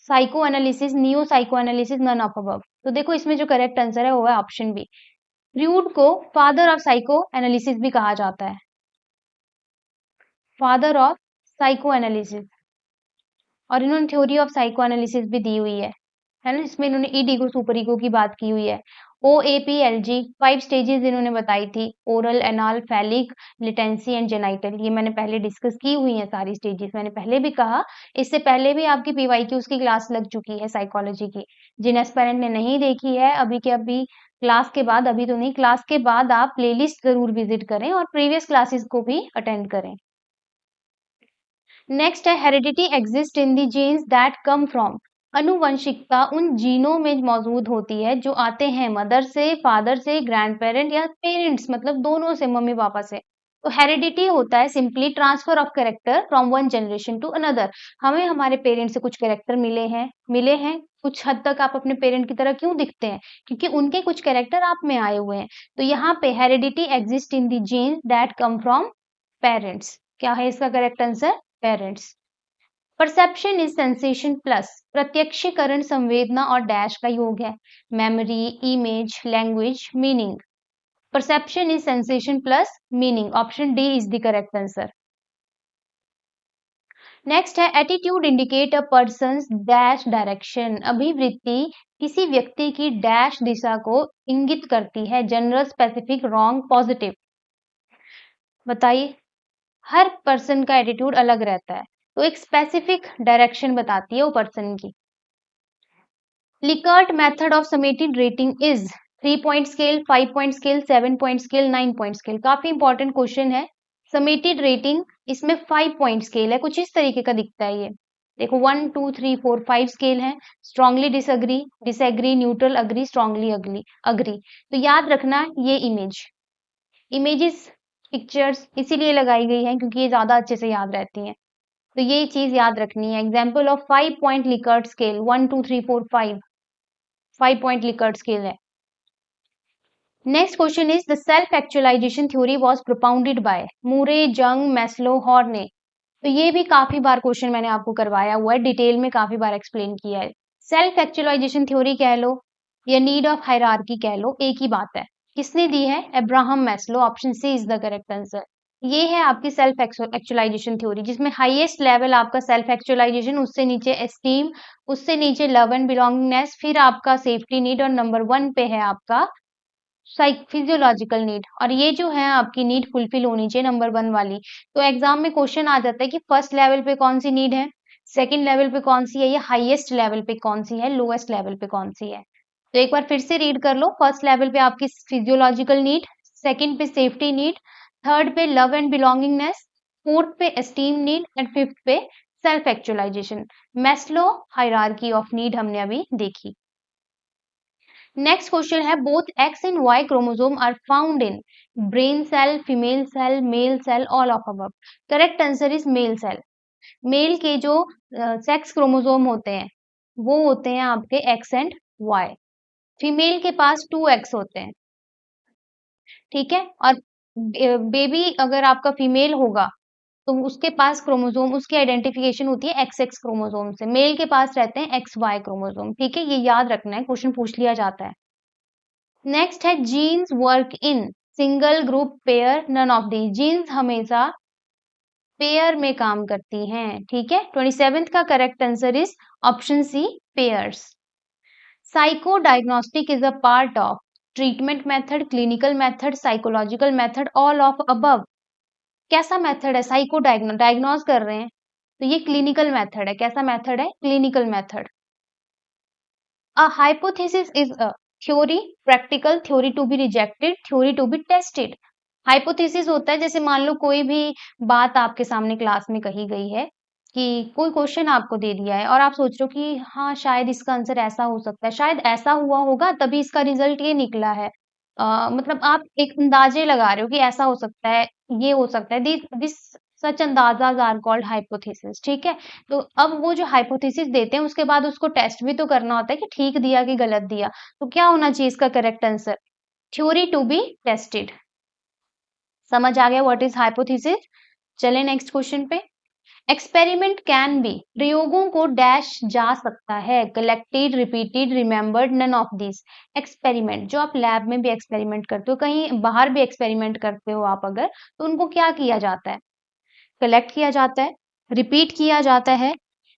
psychoanalysis, neo psychoanalysis, none of above. तो देखो इसमें जो करेक्ट आंसर है वो है ऑप्शन बी। फ्रूड को फादर ऑफ साइको एनालिसिस भी कहा जाता है, फादर ऑफ साइको एनालिसिस। और इन्होंने थ्योरी ऑफ साइको एनालिसिस भी दी हुई है ना, इसमें इन्होंने ईड ईगो सुपर ईगो की बात की हुई है। OAPLG 5 स्टेजेस इन्होंने बताई थी, oral, anal, phallic, latency and genital. ये मैंने पहले डिस्कस की हुई है सारी स्टेजेस, मैंने पहले भी कहा। इससे पहले भी आपकी PYQ उसकी क्लास लग चुकी है साइकोलॉजी की। जिन एस्पिरेंट ने नहीं देखी है अभी के अभी क्लास के बाद, अभी तो नहीं, क्लास के बाद आप प्लेलिस्ट जरूर विजिट करें और प्रीवियस क्लासेस को भी अटेंड करें। नेक्स्ट है heredity exist in the genes that come from. अनुवंशिकता उन जीनों में मौजूद होती है जो आते हैं मदर से, फादर से, ग्रैंड पेरेंट या पेरेंट्स, मतलब दोनों से, मम्मी पापा से। तो हेरिडिटी होता है simply transfer of character from one generation to another. हमें हमारे पेरेंट से कुछ कैरेक्टर मिले हैं कुछ हद तक। आप अपने पेरेंट की तरह क्यों दिखते हैं? क्योंकि उनके कुछ कैरेक्टर आप में आए हुए हैं। तो यहाँ पे heredity exist in the genes that come from parents. क्या है इसका correct answer? Parents. Perception is sensation plus, प्रत्यक्षीकरण संवेदना और डैश का योग है, memory, image, language, meaning. Perception is sensation plus meaning, option D is the correct answer. Next है attitude indicate a person's dash direction. अभिवृत्ति किसी व्यक्ति की डैश दिशा को इंगित करती है, जनरल, स्पेसिफिक, रॉन्ग, पॉजिटिव। बताइए, हर पर्सन का एटीट्यूड अलग रहता है, तो एक स्पेसिफिक डायरेक्शन बताती है वो पर्सन की। Likert method of summated rating is 3 point scale, 5 point scale, 7 point scale, 9 point scale. काफी इंपॉर्टेंट क्वेश्चन है। समेटेड रेटिंग इसमें 5 पॉइंट स्केल है, कुछ इस तरीके का दिखता है ये। देखो 1 2 3 4 5 स्केल है। Strongly disagree, disagree, neutral, agree, strongly agree agree. तो याद रखना ये इमेजेस पिक्चर्स इसीलिए लगाई गई है क्योंकि ये ज्यादा अच्छे से याद रहती हैं। तो ये चीज याद रखनी है। Example of 5 point Likert scale, 1 2 3 4 5 5 point Likert scale है। 1 2 3 4 5 5 point Likert scale, 1 2 3 4 5 5 point Likert scale, 1 2 3 4 5 5 point Likert scale है। 1 2 3 4 5 5 पॉइंट लिकर्ट स्केल है। Next question is the self actualisation theory was propounded by Murray, जंग, मैस्लो, हॉर्ने। तो ये भी काफी बार क्वेश्चन मैंने आपको करवाया हुआ है, डिटेल में काफी बार एक्सप्लेन किया है। सेल्फ एक्चुअलाइजेशन थ्योरी कह लो या नीड ऑफ हायरार्की कह लो, एक ही बात है। किसने दी है? Abraham Maslow. Option C is the correct answer. ये है आपकी सेल्फ एक्चुअलाइजेशन थ्योरी, जिसमें हाईएस्ट लेवल आपका सेल्फ एक्चुअलाइजेशन, उससे नीचे एस्टीम, उससे नीचे लव एंड बिलोंगिंगनेस, फिर आपका सेफ्टी नीड, और नंबर वन पे है आपका फिजियोलॉजिकल नीड। और ये जो है आपकी नीड फुलफिल होनी चाहिए नंबर वन वाली। तो एग्जाम में क्वेश्चन आ जाता है कि फर्स्ट लेवल पे कौन सी नीड है, सेकंड लेवल पे कौन सी है, या हाईएस्ट लेवल पे कौन सी है, लोएस्ट लेवल पे कौन सी है। तो एक बार फिर से रीड कर लो। फर्स्ट लेवल पे आपकी फिजियोलॉजिकल नीड, सेकंड पे सेफ्टी नीड, थर्ड पे लव एंड बिलोंगिंगनेस, फोर्थ पे एस्टीम नीड, एंड फिफ्थ पे self actualisation. Maslow hierarchy of need हमने अभी देखी। नेक्स्ट क्वेश्चन है both X and Y chromosome are found in brain cell, female cell, male cell, all of above. Correct answer is male cell. Male के जो सेक्स क्रोमोसोम होते हैं वो होते हैं आपके एक्स एंड वाई। फीमेल के पास 2 एक्स होते हैं, ठीक है। और बेबी अगर आपका फीमेल होगा तो उसके पास क्रोमोसोम, उसकी आइडेंटिफिकेशन होती है एक्स एक्स क्रोमोसोम से। मेल के पास रहते हैं एक्स वाई क्रोमोसोम, ठीक है। ये याद रखना है, क्वेश्चन पूछ लिया जाता है। नेक्स्ट है genes work in single, group, pair, none of the. Genes हमेशा पेयर में काम करती हैं, ठीक है। 27th का correct answer is option C, pairs. Psychodiagnostic is a part of treatment method, clinical method, psychological method, all of above. कैसा मेथड है? साइको डायग्नोज कर रहे हैं तो ये क्लिनिकल मेथड है। कैसा मेथड है? Clinical method. A hypothesis is a theory, practical, theory to be rejected, theory to be tested. Hypothesis होता है जैसे मान लो कोई भी बात आपके सामने क्लास में कही गई है, कि कोई क्वेश्चन आपको दे दिया है और आप सोच रहे हो कि हाँ शायद इसका आंसर ऐसा हो सकता है, शायद ऐसा हुआ होगा तभी इसका रिजल्ट ये निकला है। मतलब आप एक अंदाजे लगा रहे हो कि ऐसा हो सकता है, ये हो सकता है। दिस सच अंदाजाज आर कॉल्ड हाइपोथेसिस, ठीक है। तो अब वो जो हाइपोथेसिस देते हैं उसके बाद उसको टेस्ट भी तो करना होता है कि ठीक दिया कि गलत दिया। तो क्या होना चाहिए इसका correct answer? Theory to be tested. समझ आ गया व्हाट इज हाइपोथेसिस? चले नेक्स्ट क्वेश्चन पे। एक्सपेरिमेंट कैन बी, प्रयोगों को डैश जा सकता है, collected, repeated, remembered, none of this. Experiment जो आप लैब में भी एक्सपेरिमेंट करते हो, कहीं बाहर भी एक्सपेरिमेंट करते हो आप अगर, तो उनको क्या किया जाता है? कलेक्ट किया जाता है, रिपीट किया जाता है,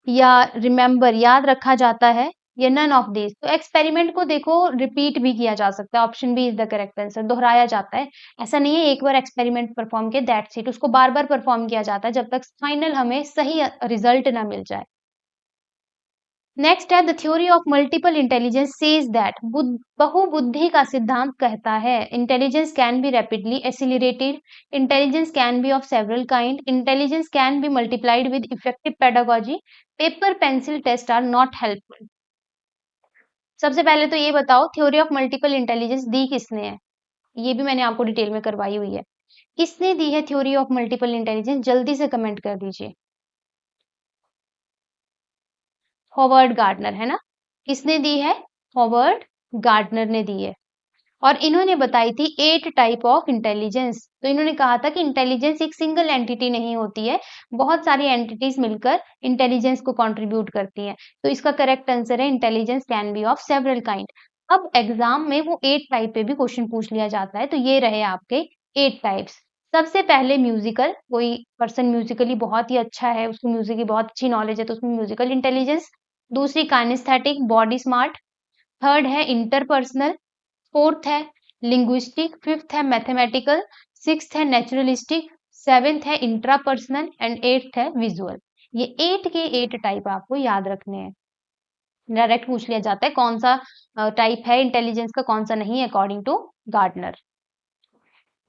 या रिमेम्बर याद रखा जाता है, या नन ऑफ दिस। तो एक्सपेरिमेंट को देखो रिपीट भी किया जा सकता है, option B is the correct answer. दोहराया जाता है, ऐसा नहीं है एक बार एक्सपेरिमेंट परफॉर्म किया दैट्स इट, उसको बार बार परफॉर्म किया जाता है जब तक फाइनल हमें सही रिजल्ट ना मिल जाए। नेक्स्ट है the theory of multiple intelligence says that, बहुबुद्धि का सिद्धांत कहता है intelligence can be rapidly accelerated, intelligence can be of several kind, intelligence can be multiplied with effective pedagogy, paper pencil test are not helpful. सबसे पहले तो ये बताओ थ्योरी ऑफ मल्टीपल इंटेलिजेंस दी किसने है? ये भी मैंने आपको डिटेल में करवाई हुई है। किसने दी है थ्योरी ऑफ मल्टीपल इंटेलिजेंस? जल्दी से कमेंट कर दीजिए। हॉवर्ड गार्डनर, है ना? किसने दी है? हॉवर्ड गार्डनर ने दी है। और इन्होंने बताई थी 8 टाइप ऑफ इंटेलिजेंस। तो इन्होंने कहा था कि इंटेलिजेंस एक सिंगल एंटिटी नहीं होती है, बहुत सारी एंटिटीज मिलकर इंटेलिजेंस को कंट्रीब्यूट करती हैं। तो इसका करेक्ट आंसर है intelligence can be of several kind. अब एग्जाम में वो 8 टाइप पे भी क्वेश्चन पूछ लिया जाता है, तो ये रहे आपके 8 टाइप्स। सबसे पहले म्यूजिकल, कोई पर्सन म्यूजिकली बहुत ही अच्छा है, उसको म्यूजिक की बहुत अच्छी नॉलेज है, तो उसमें म्यूजिकल इंटेलिजेंस। दूसरी काइनेस्थेटिक, बॉडी स्मार्ट। थर्ड है इंटरपर्सनल। फोर्थ है लिंग्विस्टिक। फिफ्थ है मैथमेटिकल। सिक्स्थ है नेचुरलिस्टिक। सेवेंथ है इंट्रापर्सनल, एंड एट्थ है विजुअल। ये 8 के 8 टाइप आपको याद रखने हैं। डायरेक्ट पूछ लिया जाता है कौन सा टाइप है इंटेलिजेंस का, कौन सा नहीं, अकॉर्डिंग टू गार्डनर।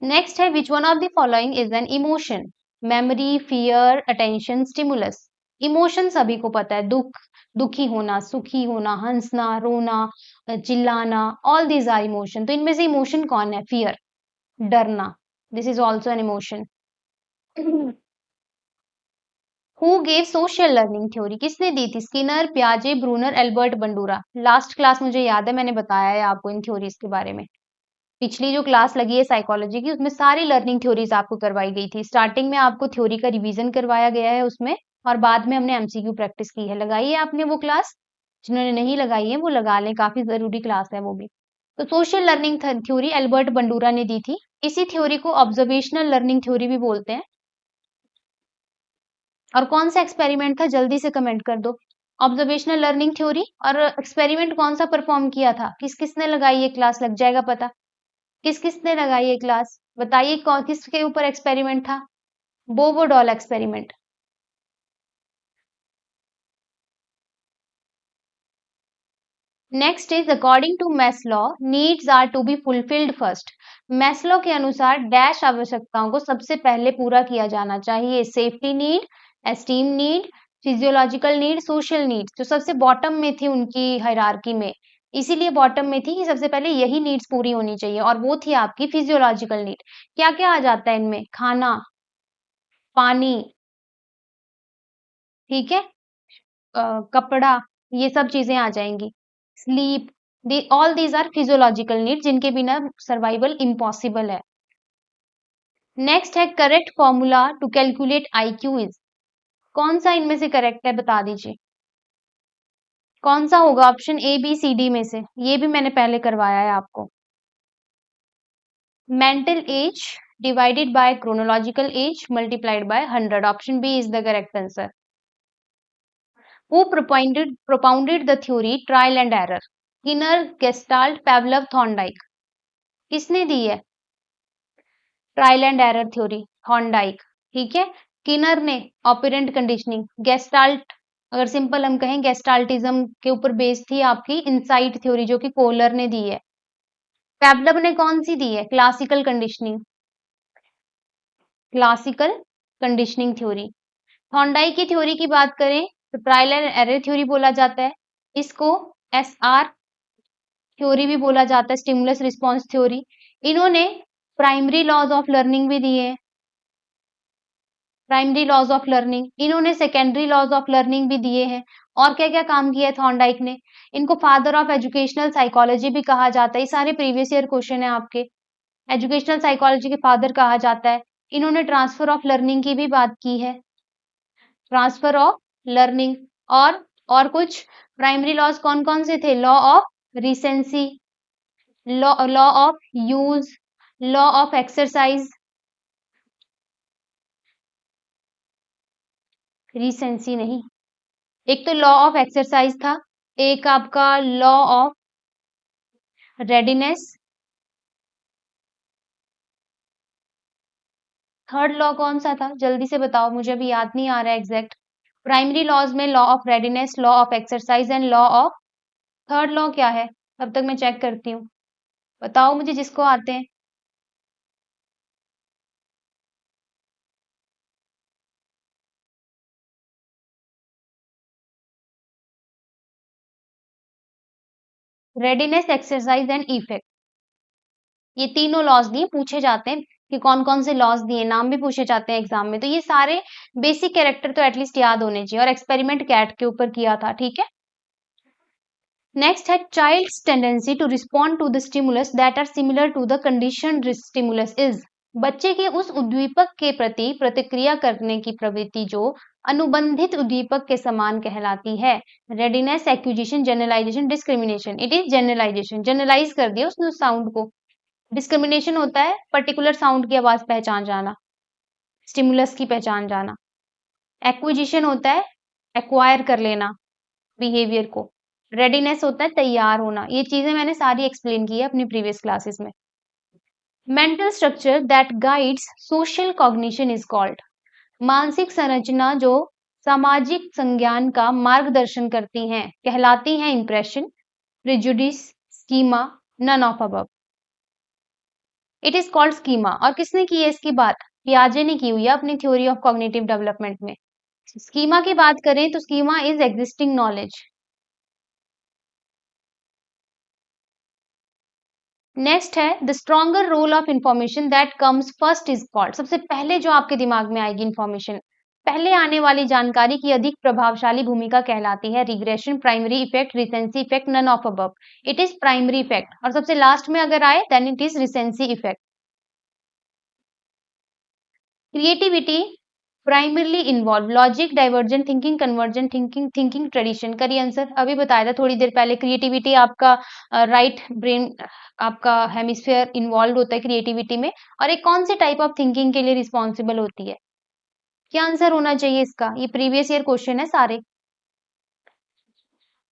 नेक्स्ट है which one of the following is an emotion? Memory, fear, attention, stimulus. Emotion सभी को पता है, दुख, दुखी होना, सुखी होना, हंसना, रोना, चिल्लाना, ऑल दीज आर इमोशन। तो इनमें से इमोशन कौन है? फियर, डरना, this is also an emotion. Who gave social learning theory? किसने दी थी? स्किनर, प्याजे, Bruner, Albert Bandura. Last class मुझे याद है मैंने बताया है आपको इन थ्योरीज के बारे में। पिछली जो क्लास लगी है साइकोलॉजी की उसमें सारी लर्निंग थ्योरीज आपको करवाई गई थी। स्टार्टिंग में आपको थ्योरी का रिवीजन करवाया गया है उसमें, और बाद में हमने एमसीक्यू प्रैक्टिस की है। लगाई है आपने वो क्लास? जिन्होंने नहीं लगाई है वो लगा लें, काफी जरूरी क्लास है वो भी। तो social learning theory Albert Bandura ने दी थी। इसी थ्योरी को ऑब्जर्वेशनल लर्निंग थ्योरी भी बोलते हैं। और कौन सा एक्सपेरिमेंट था, जल्दी से कमेंट कर दो। Observational learning theory. और एक्सपेरिमेंट कौन सा परफॉर्म किया था, किस किसने लगाई ये क्लास, लग जाएगा पता। किस किसने लगाई ये क्लास बताइए, कौन किसके ऊपर एक्सपेरिमेंट था? Bobo doll experiment. Next is according to Maslow needs are to be fulfilled first. Maslow के अनुसार डैश आवश्यकताओं को सबसे पहले पूरा किया जाना चाहिए। Safety need, esteem need, physiological need, social need, जो सबसे बॉटम में थी उनकी हायरार्की में, इसीलिए बॉटम में थी कि सबसे पहले यही नीड्स पूरी होनी चाहिए, और वो थी आपकी फिजियोलॉजिकल नीड। क्या क्या आ जाता है इनमें? खाना, पानी, ठीक है, कपड़ा, ये सब चीजें आ जाएंगी। Sleep, all these are physiological need जिनके बिना सर्वाइवल इम्पॉसिबल है। नेक्स्ट है correct formula to calculate IQ is. कौन सा इनमें से करेक्ट है बता दीजिए, कौन सा होगा? Option A B C D में से, ये भी मैंने पहले करवाया है आपको। Mental age divided by chronological age multiplied by 100, option B is the correct answer. Who propounded the theory trial and error? Skinner, Gestalt, Pavlov, Thorndike। किसने दी है trial and error theory? Thorndike, ठीक है। स्किनर ने ऑपरेंट कंडीशनिंग, गेस्टाल्ट, अगर सिंपल हम कहें गेस्टाल्टिज्म के ऊपर बेस्ड थी आपकी इनसाइट थ्योरी जो कि कोलर ने दी है। पैवलव ने कौन सी दी है? Classical conditioning, classical conditioning theory. Thorndike की थ्योरी की बात करें तो ट्रायल एंड एरर थ्योरी बोला जाता है इसको, एसआर थ्योरी भी बोला जाता है, स्टिमुलस रिस्पॉन्स थ्योरी। इन्होंने प्राइमरी लॉज ऑफ लर्निंग भी दिए हैं, प्राइमरी लॉज ऑफ लर्निंग। इन्होंने सेकेंडरी लॉज ऑफ लर्निंग भी दिए हैं। और क्या क्या काम किया है थॉर्नडाइक ने? इनको फादर ऑफ एजुकेशनल साइकोलॉजी भी कहा जाता है। ये सारे प्रीवियस ईयर क्वेश्चन है आपके। एजुकेशनल साइकोलॉजी के फादर कहा जाता है। इन्होंने ट्रांसफर ऑफ लर्निंग की भी बात की है, ट्रांसफर ऑफ लर्निंग। और कुछ प्राइमरी लॉज कौन कौन से थे? Law of recency, law of use, law of exercise, recency नहीं, एक तो लॉ ऑफ एक्सरसाइज था, एक आपका law of readiness, third law कौन सा था जल्दी से बताओ, मुझे अभी याद नहीं आ रहा है एग्जैक्ट। प्राइमरी लॉज में law of readiness, law of exercise and law of, third law क्या है? तब तक मैं चेक करती हूँ, बताओ मुझे जिसको आते हैं। रेडीनेस, एक्सरसाइज एंड इफेक्ट, ये तीनों लॉज दिए, पूछे जाते हैं कि कौन कौन से लॉज दिए, नाम भी पूछे जाते हैं एग्जाम में। तो ये सारे बेसिक कैरेक्टर तो एटलीस्ट याद होने चाहिए, और एक्सपेरिमेंट कैट के ऊपर किया था, ठीक है। Next is child's tendency to respond to the stimulus that are similar to the conditioned stimulus is. बच्चे के उस उद्दीपक के प्रति प्रतिक्रिया करने की प्रवृत्ति जो अनुबंधित उद्दीपक के समान कहलाती है। Readiness, acquisition, generalisation, discrimination. It is generalisation, generalise कर दिया उसने उस साउंड को। डिस्क्रिमिनेशन होता है पर्टिकुलर साउंड की आवाज पहचान जाना, स्टिमुलस की पहचान जाना। एक्विजिशन होता है एक्वायर कर लेना बिहेवियर को। रेडीनेस होता है तैयार होना। ये चीजें मैंने सारी एक्सप्लेन की है अपनी प्रीवियस क्लासेस में। Mental structure that guides social cognition is called. मानसिक संरचना जो सामाजिक संज्ञान का मार्गदर्शन करती हैं कहलाती हैं impression, prejudice, schema, none of above. It is called schema. और किसने की है इसकी बात? पियाजे ने की हुई है अपनी थ्योरी ऑफ कॉग्निटिव डेवलपमेंट में। स्कीमा की बात करें तो schema is existing knowledge. Next है the stronger role of information that comes first is called. सबसे पहले जो आपके दिमाग में आएगी इंफॉर्मेशन, पहले आने वाली जानकारी की अधिक प्रभावशाली भूमिका कहलाती है? Regression, primary effect, recency effect, none of above. It is primary effect. और सबसे लास्ट में अगर आए then it is recency effect. Creativity primarily involve logic, divergent thinking, convergent thinking, thinking tradition. करिए आंसर। अभी बताया था थोड़ी देर पहले, क्रिएटिविटी आपका राइट ब्रेन, आपका हेमिस्फीयर इन्वॉल्व होता है क्रिएटिविटी में, और एक कौन से टाइप ऑफ थिंकिंग के लिए रिस्पॉन्सिबल होती है? क्या आंसर होना चाहिए इसका? ये प्रीवियस ईयर क्वेश्चन है सारे,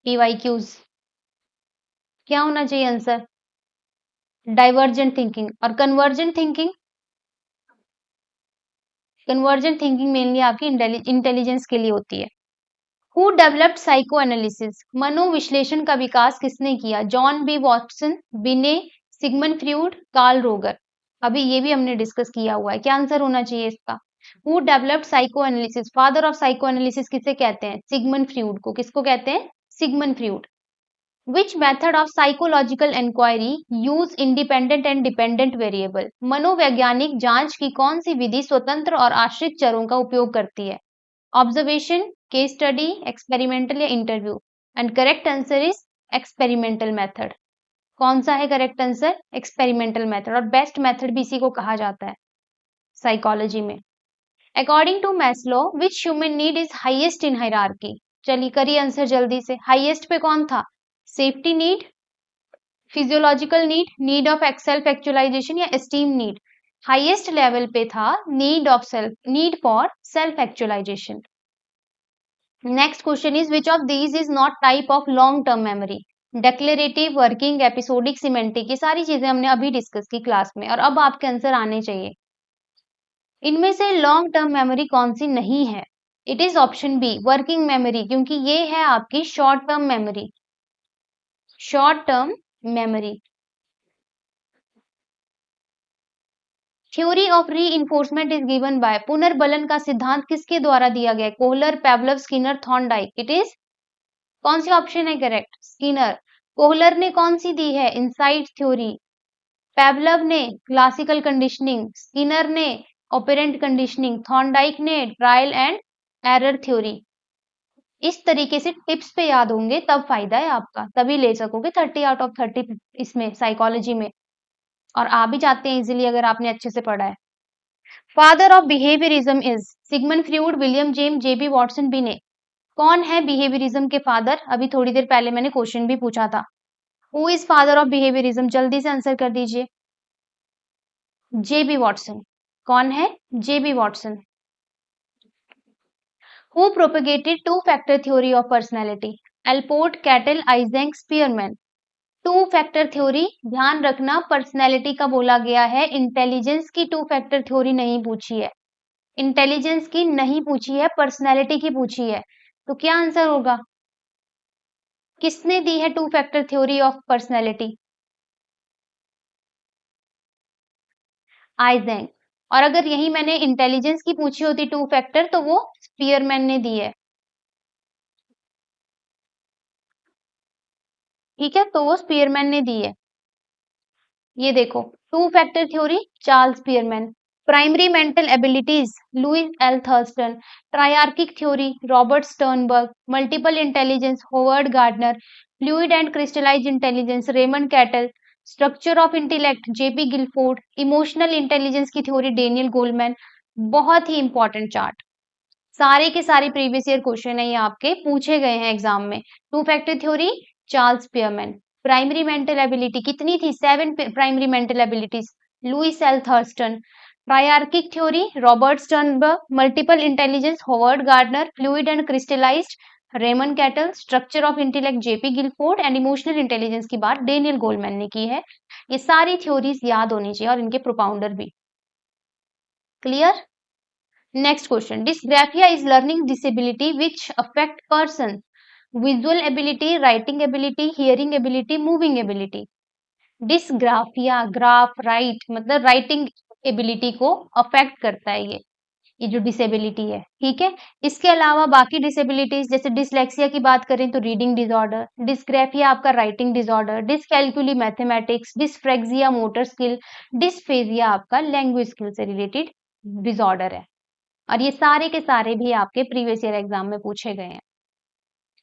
पीवाईक्यूज। क्या होना चाहिए आंसर? Divergent thinking. और convergent thinking, convergent thinking mainly आपकी इंटेलिजेंस के लिए होती है। हु डेवलप्ड साइको एनालिसिस, मनोविश्लेषण का विकास किसने किया? John B Watson, Binet, Sigmund Freud, Carl Roger. अभी ये भी हमने डिस्कस किया हुआ है। क्या आंसर होना चाहिए इसका? Who developed psychoanalysis, father of psychoanalysis किसे कहते हैं? सिगमंड फ्रूड को। किसको कहते हैं? Sigmund Freud. Which method of psychological inquiry use independent and dependent variable, मनोवैज्ञानिक जांच की कौन सी विधि स्वतंत्र और आश्रित चरों का उपयोग करती है? ऑब्जर्वेशन, केस स्टडी, एक्सपेरिमेंटल या interview. And correct answer is experimental method. कौन सा है करेक्ट आंसर? Experimental method. और बेस्ट मेथड भी इसी को कहा जाता है साइकोलॉजी में। According to Maslow which human need is highest in hierarchy. चलिए करिए आंसर जल्दी से। हाईएस्ट पे कौन था? Safety need, physiological need, need of self actualisation या एस्टीम नीड। हाईएस्ट लेवल पे था need of self, need for self actualization. Next question is which of these is not type of long term memory? Declarative, working, episodic, semantic. ये सारी चीजें हमने अभी डिस्कस की क्लास में, और अब आपके आंसर आने चाहिए। इनमें से लॉन्ग टर्म मेमोरी कौन सी नहीं है? It is option B, working memory, क्योंकि ये है आपकी short term memory. Short term memory. Theory of reinforcement is given by, पुनर्बलन का सिद्धांत किसके द्वारा दिया गया? Kohler, Pavlov, Skinner, Thorndike. It is, कौन सी ऑप्शन है करेक्ट? स्किनर। कोहलर ने कौन सी दी है? Insight theory. पेवलव ने क्लासिकल कंडीशनिंग, स्किनर ने ऑपरेंट कंडीशनिंग, थॉर्नडाइक ने ट्रायल एंड एरर थ्योरी। इस तरीके से टिप्स पे याद होंगे तब फायदा है आपका, तभी ले सकोगे 30 आउट ऑफ 30 इसमें साइकोलॉजी में, और आ भी जाते हैं इजीली अगर आपने अच्छे से पढ़ा है। Father of behaviourism is Sigmund Freud, William James, JB Watson, Binet. कौन है बिहेवियरिज्म के फादर? अभी थोड़ी देर पहले मैंने क्वेश्चन भी पूछा था। Who is father of behaviourism? जल्दी से आंसर कर दीजिए। J B Watson. कौन है? J B Watson. Who propagated two factor theory of personality? Allport, Cattell, Eysenck, Spearman. Two factor theory, ध्यान रखना पर्सनैलिटी का बोला गया है, इंटेलिजेंस की टू फैक्टर थ्योरी नहीं पूछी है। इंटेलिजेंस की नहीं पूछी है, पर्सनैलिटी की पूछी है। तो क्या आंसर होगा? किसने दी है two factor theory of personality? Eysenck. और अगर यही मैंने इंटेलिजेंस की पूछी होती टू फैक्टर, तो वो स्पीयरमैन ने दी है। ठीक है, तो वो स्पीयरमैन ने दी है। ये देखो, two factor theory Charles Spearman. Primary mental abilities Louis L Thurstone. Triarchic theory Robert Sternberg. Multiple intelligence Howard Gardner. Fluid and crystallized intelligence Raymond Cattell. Structure of intellect J P Guilford. Emotional intelligence की थ्योरी डेनियल गोलमैन। बहुत ही इंपॉर्टेंट चार्ट, सारे के सारे प्रीवियस ईयर क्वेश्चन है ये आपके पूछे गए हैं एग्जाम में। Two factor theory Charles Spearman. Primary mental ability कितनी थी? 7 primary mental abilities, Louis L Thurstone. Triarchic theory Robert Sternberg. Multiple intelligence Howard Gardner. Fluid and crystallized Raymond Cattell. Structure of intellect J P Guilford. And emotional intelligence की बात डेनियल गोलमैन ने की है। ये सारी थ्योरीज याद होनी चाहिए और इनके प्रोपाउंडर भी। Clear? Next question. Dysgraphia is learning disability which affect person. Visual ability, writing ability, hearing ability, moving ability. Dysgraphia, graph, right मतलब राइटिंग एबिलिटी को अफेक्ट करता है ये जो डिसेबिलिटी है। ठीक है, इसके अलावा बाकी डिसेबिलिटीज जैसे डिसलेक्सिया की बात करें तो रीडिंग डिसऑर्डर, डिस्ग्राफिया आपका writing disorder, dyscalculia mathematics, dyspraxia motor skill, dysphagia आपका लैंग्वेज स्किल से रिलेटेड डिसऑर्डर है। और ये सारे के सारे भी आपके प्रीवियस ईयर एग्जाम में पूछे गए हैं।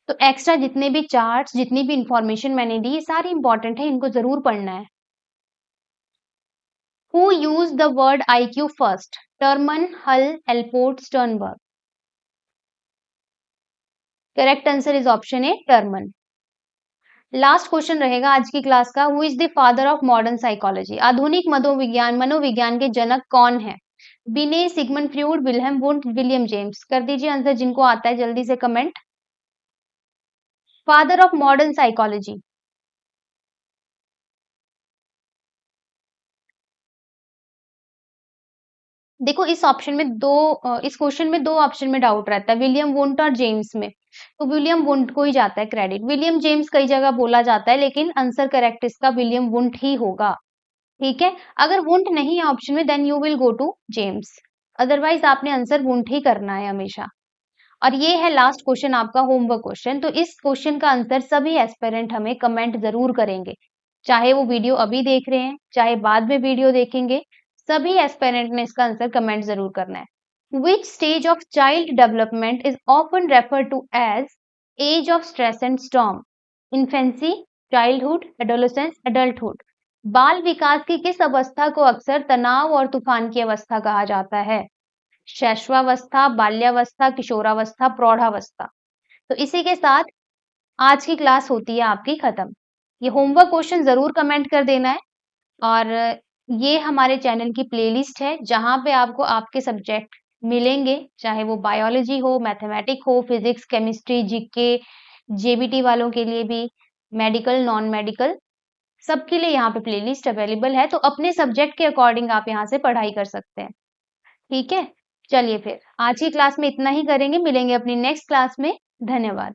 तो एक्स्ट्रा जितने भी चार्ट्स, जितनी भी इंफॉर्मेशन मैंने दी, ये सारी इंपॉर्टेंट है, इनको जरूर पढ़ना है। Who used the word IQ first? Terman, Hull, Alport, Sternberg. Correct answer is option A, Terman. Last question रहेगा आज की क्लास का। Who is the father of modern psychology? आधुनिक मनोविज्ञान के जनक कौन है? Binet, Sigmund Freud, Wilhelm Wundt, William James. कर दीजिए आंसर जिनको आता है जल्दी से comment. Father of modern psychology. देखो इस क्वेश्चन में दो ऑप्शन में डाउट रहता है, विलियम वुंट और जेम्स में। तो विलियम वुंट को ही जाता है क्रेडिट। विलियम जेम्स कई जगह बोला जाता है, लेकिन आंसर करेक्ट इसका विलियम वुंट ही होगा। ठीक है, अगर वुंट नहीं है ऑप्शन में then you will go to James, otherwise आपने आंसर वुंट ही करना है हमेशा। और ये है लास्ट क्वेश्चन आपका होमवर्क क्वेश्चन। तो इस क्वेश्चन का आंसर सभी एस्पिरेंट हमें कमेंट जरूर करेंगे, चाहे वो वीडियो अभी देख रहे हैं चाहे बाद में वीडियो देखेंगे, सभी एस्पिरेंट ने इसका आंसर कमेंट जरूर करना है। Which stage of child development is often refer to as age of stress and storm? Infancy, childhood, adolescence, adulthood. बाल विकास की किस अवस्था को अक्सर तनाव और तूफान की अवस्था कहा जाता है? शैशवावस्था, बाल्यावस्था, किशोरावस्था, प्रौढ़ावस्था। तो इसी के साथ आज की क्लास होती है आपकी खत्म। ये होमवर्क क्वेश्चन जरूर कमेंट कर देना है। और ये हमारे चैनल की प्लेलिस्ट है जहां पे आपको आपके सब्जेक्ट मिलेंगे, चाहे वो बायोलॉजी हो, मैथमेटिक हो, फिजिक्स, केमिस्ट्री, जीके, जेबीटी वालों के लिए भी, मेडिकल, नॉन मेडिकल, सबके लिए यहाँ पे प्लेलिस्ट अवेलेबल है। तो अपने सब्जेक्ट के अकॉर्डिंग आप यहाँ से पढ़ाई कर सकते हैं। ठीक है, चलिए फिर आज की क्लास में इतना ही करेंगे, मिलेंगे अपनी नेक्स्ट क्लास में। धन्यवाद।